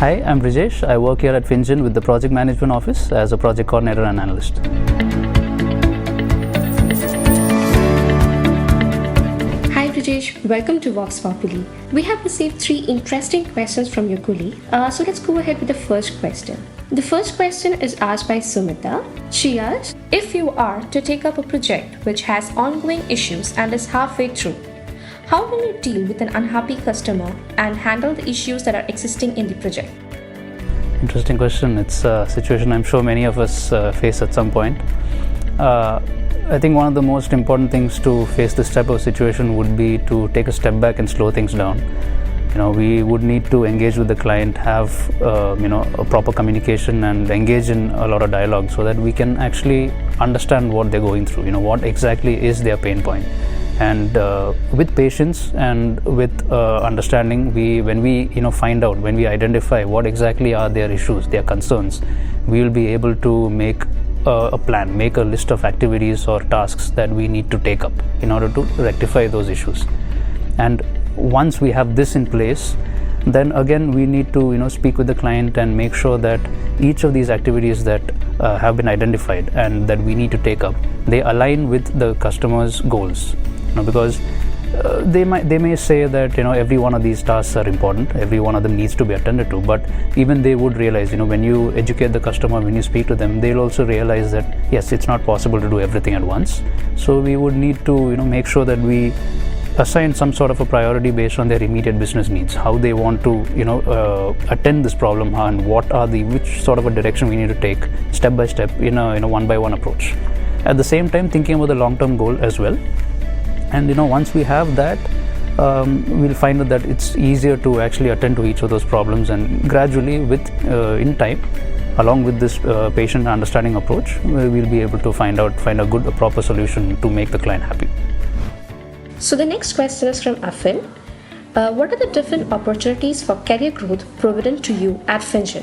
Hi, I'm Brijesh. I work here at Finjen with the Project Management Office as a project coordinator and analyst. Hi Brijesh, welcome to Vox Populi. We have received 3 interesting questions from your colleague. So let's go ahead with the first question. The first question is asked by Sumita. She asks, if you are to take up a project which has ongoing issues and is halfway through, how will you deal with an unhappy customer and handle the issues that are existing in the project? Interesting question. It's a situation I'm sure many of us face at some point. I think one of the most important things to face this type of situation would be to take a step back and slow things down. We would need to engage with the client, have a proper communication and engage in a lot of dialogue so that we can actually understand what they're going through, what exactly is their pain point. And with patience and with understanding, when we find out, when we identify what exactly are their issues, their concerns, we will be able to make a plan, make a list of activities or tasks that we need to take up in order to rectify those issues. And once we have this in place, then again we need to speak with the client and make sure that each of these activities that have been identified and that we need to take up, they align with the customer's goals. Because they may say that every one of these tasks are important, every one of them needs to be attended to, but even they would realize when you educate the customer, when you speak to them, they'll also realize that yes, it's not possible to do everything at once. So we would need to make sure that we assign some sort of a priority based on their immediate business needs, how they want to attend this problem, and which sort of a direction we need to take step by step in a one by one approach. At the same time, thinking about the long-term goal as well. And once we have that, we'll find that it's easier to actually attend to each of those problems, and gradually in time, along with this patient understanding approach, we'll be able to find a proper solution to make the client happy. So the next question is from Afin. What are the different opportunities for career growth provident to you at Finjen?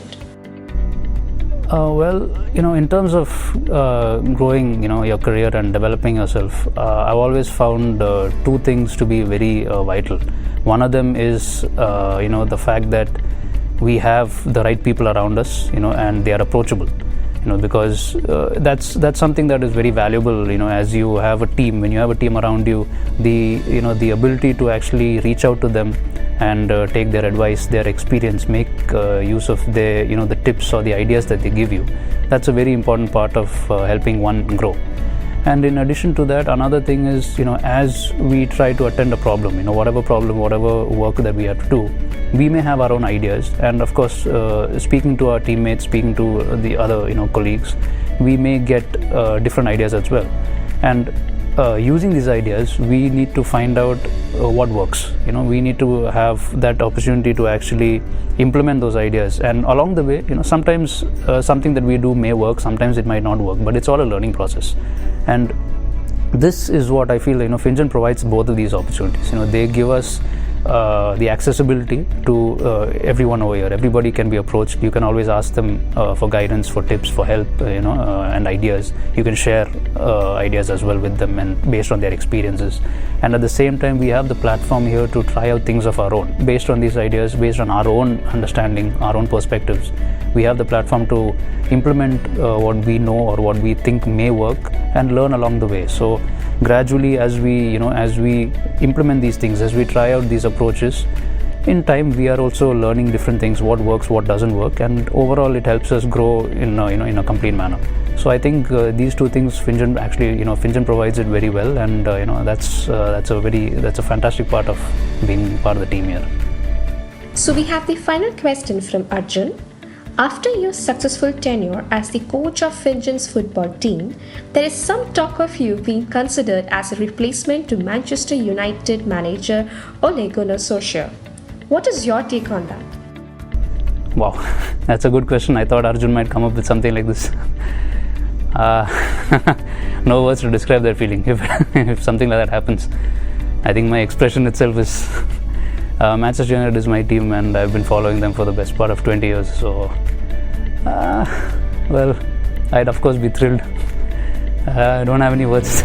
In terms of growing, your career and developing yourself, I've always found 2 things to be very vital. One of them is, the fact that we have the right people around us, and they are approachable. Because that's something that is very valuable. As you have a team, when you have a team around you, the ability to actually reach out to them and take their advice, their experience, make use of their the tips or the ideas that they give you. That's a very important part of helping one grow. And in addition to that, another thing is as we try to attend a problem, whatever work that we have to do, we may have our own ideas, and of course speaking to our teammates, speaking to the other colleagues, we may get different ideas as well. And using these ideas, we need to find out what works. We need to have that opportunity to actually implement those ideas, and along the way sometimes something that we do may work, sometimes it might not work, but it's all a learning process. And this is what I feel Finjen provides both of these opportunities. They give us the accessibility to everyone over here. Everybody can be approached. You can always ask them for guidance, for tips, for help, and ideas. You can share ideas as well with them, and based on their experiences. And at the same time, we have the platform here to try out things of our own based on these ideas, based on our own understanding, our own perspectives. We have the platform to implement what we know or what we think may work and learn along the way. So gradually, as we implement these things, as we try out these approaches, in time we are also learning different things, what works, what doesn't work, and overall it helps us grow in a complete manner. So I think these 2 things Finjen provides it very well, and that's a fantastic part of being part of the team here. So we have the final question from Arjun. After your successful tenure as the coach of Finjen's football team, there is some talk of you being considered as a replacement to Manchester United manager Ole Gunnar Solskjaer. What is your take on that? Wow, that's a good question. I thought Arjun might come up with something like this. No words to describe that feeling if something like that happens. I think my expression itself is Manchester United is my team, and I've been following them for the best part of 20 years. So, I'd of course be thrilled. I don't have any words.